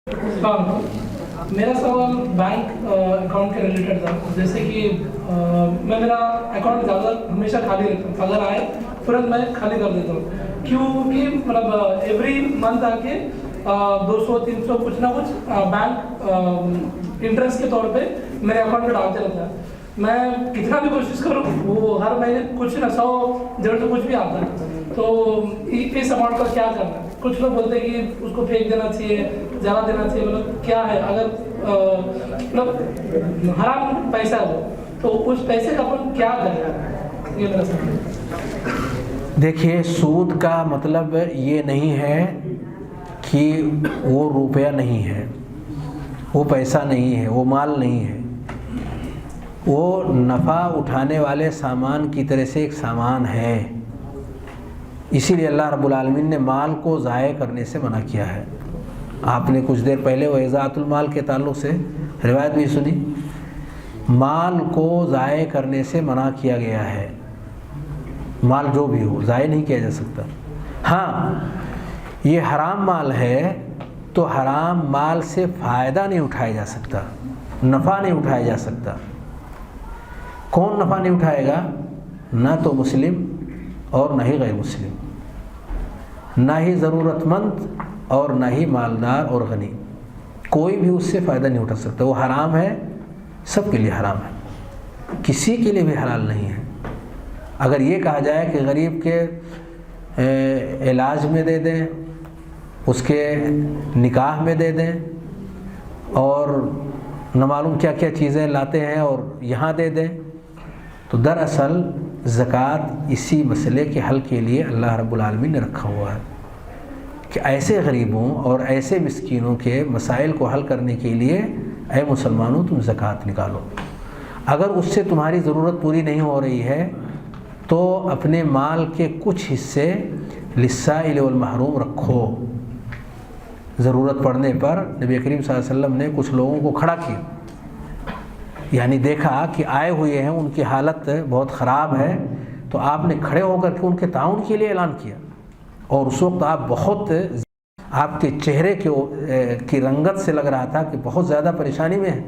हाँ, मेरा सवाल बैंक अकाउंट के रिलेटेड था। जैसे कि मैं मेरा अकाउंट ज़्यादा हमेशा खाली रखता हूँ, अगर आए तुरंत मैं खाली कर देता हूँ, क्योंकि मतलब एवरी मंथ आके 200-300 कुछ ना कुछ बैंक इंटरेस्ट के तौर पे मेरे अकाउंट में डालते रहता है। मैं कितना भी कोशिश करूँ वो हर महीने कुछ ना 100-150 तो कुछ भी आता है। तो इस अमाउंट का क्या करना है? कुछ लोग बोलते हैं कि उसको फेंक देना चाहिए, जला देना चाहिए, मतलब क्या है? अगर मतलब हराम पैसा हो तो उस पैसे का अपन क्या करें? ये मेरा सवाल है। देखिए, सूद का मतलब ये नहीं है कि वो रुपया नहीं है, वो पैसा नहीं है, वो माल नहीं है। वो नफ़ा उठाने वाले सामान की तरह से एक सामान है। इसीलिए अल्लाह रब्बुल आलमीन ने माल को ज़ाय करने से मना किया है। आपने कुछ देर पहले वो इज़ाअतुल माल के ताल्लुक़ से रिवायत भी सुनी। माल को ज़ाय करने से मना किया गया है। माल जो भी हो ज़ाय नहीं किया जा सकता। हाँ, ये हराम माल है तो हराम माल से फ़ायदा नहीं उठाया जा सकता, नफ़ा नहीं उठाया जा सकता। कौन नफ़ा नहीं उठाएगा? ना तो मुस्लिम और ना ही गैर मुस्लिम, ना ही ज़रूरतमंद और ना ही मालदार और गनी। कोई भी उससे फ़ायदा नहीं उठा सकता। वो हराम है, सबके लिए हराम है, किसी के लिए भी हलाल नहीं है। अगर ये कहा जाए कि गरीब के इलाज में दे दें, उसके निकाह में दे दें और न मालूम क्या क्या चीज़ें लाते हैं और यहाँ दे दें, तो दरअसल ज़कात इसी मसले के हल के लिए अल्लाह रब्बुल आलमीन ने रखा हुआ है कि ऐसे गरीबों और ऐसे मिस्कीनों के मसाइल को हल करने के लिए ऐ मुसलमानों तुम ज़कात निकालो। अगर उससे तुम्हारी ज़रूरत पूरी नहीं हो रही है तो अपने माल के कुछ हिस्से लिस्साइल वल महरूम रखो। ज़रूरत पड़ने पर नबी करीम सल्लल्लाहु अलैहि वसल्लम ने कुछ लोगों को खड़ा किया, यानी देखा कि आए हुए हैं, उनकी हालत बहुत ख़राब है, तो आपने खड़े होकर के उनके ताउन के लिए ऐलान किया। और उस वक्त आप बहुत, आपके चेहरे की रंगत से लग रहा था कि बहुत ज़्यादा परेशानी में है।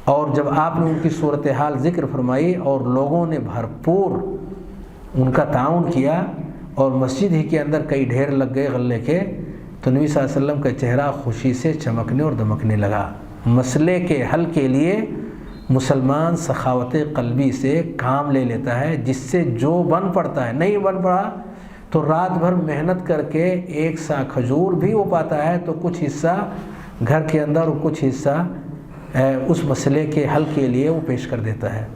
और जब आपने उनकी सूरत हाल ज़िक्र फरमाई और लोगों ने भरपूर उनका ताउन किया और मस्जिद ही के अंदर कई ढेर लग गए गल्ले के, तो नबी सल्लल्लाहु अलैहि वसल्लम का चेहरा खुशी से चमकने और दमकने लगा। मसले के हल के लिए मुसलमान सखावत क़ल्बी से काम ले लेता है, जिससे जो बन पड़ता है, नहीं बन पड़ा तो रात भर मेहनत करके एक सा खजूर भी हो पाता है तो कुछ हिस्सा घर के अंदर और कुछ हिस्सा उस मसले के हल के लिए वो पेश कर देता है।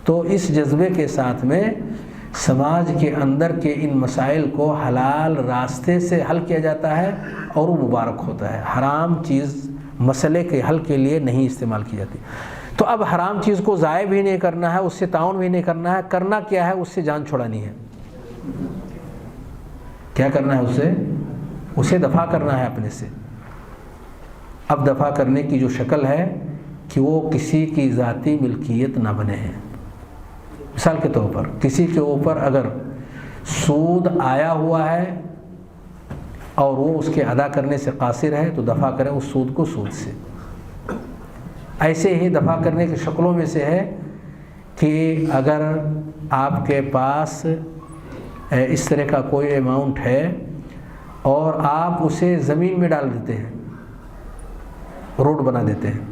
तो इस जज्बे के साथ में समाज के अंदर के इन मसाइल को हलाल रास्ते से हल किया जाता है और वो मुबारक होता है। हराम चीज़ मसले के हल के लिए नहीं इस्तेमाल की जाती। तो अब हराम चीज़ को ज़ाय भी नहीं करना है, उससे ताउन भी नहीं करना है, करना क्या है? उससे जान छुड़ानी है। क्या करना है? उसे दफ़ा करना है अपने से। अब दफ़ा करने की जो शक्ल है कि वो किसी की ज़ाती मिल्कियत ना बने हैं। मिसाल के तौर पर किसी के ऊपर अगर सूद आया हुआ है और वो उसके अदा करने से कासिर है तो दफ़ा करें उस सूद को सूद से। ऐसे ही दफ़ा करने की शक्लों में से है कि अगर आपके पास इस तरह का कोई अमाउंट है और आप उसे ज़मीन में डाल देते हैं, रोड बना देते हैं,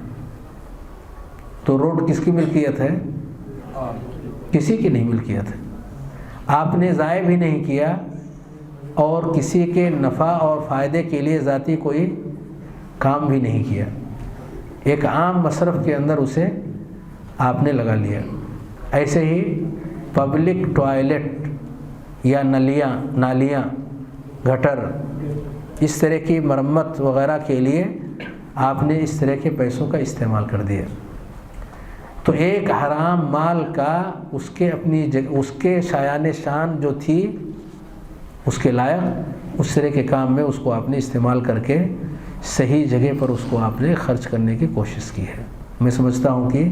तो रोड किसकी मिल्कियत है? किसी की नहीं मिल्कियत है। आपने ज़ाय भी नहीं किया और किसी के नफ़ा और फ़ायदे के लिए ज़ाती कोई काम भी नहीं किया, एक आम मसरफ़ के अंदर उसे आपने लगा लिया। ऐसे ही पब्लिक टॉयलेट या नालियाँ, गटर, इस तरह की मरम्मत वग़ैरह के लिए आपने इस तरह के पैसों का इस्तेमाल कर दिया, तो एक हराम माल का उसके शायान शान जो थी उसके लायक उस तरह के काम में उसको आपने इस्तेमाल करके सही जगह पर उसको आपने खर्च करने की कोशिश की है। मैं समझता हूँ कि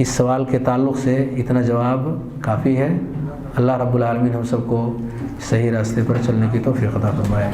इस सवाल के ताल्लुक़ से इतना जवाब काफ़ी है। अल्लाह रब्बुल आलमीन हम सबको सही रास्ते पर चलने की तौफ़ीक़ अता फरमाए।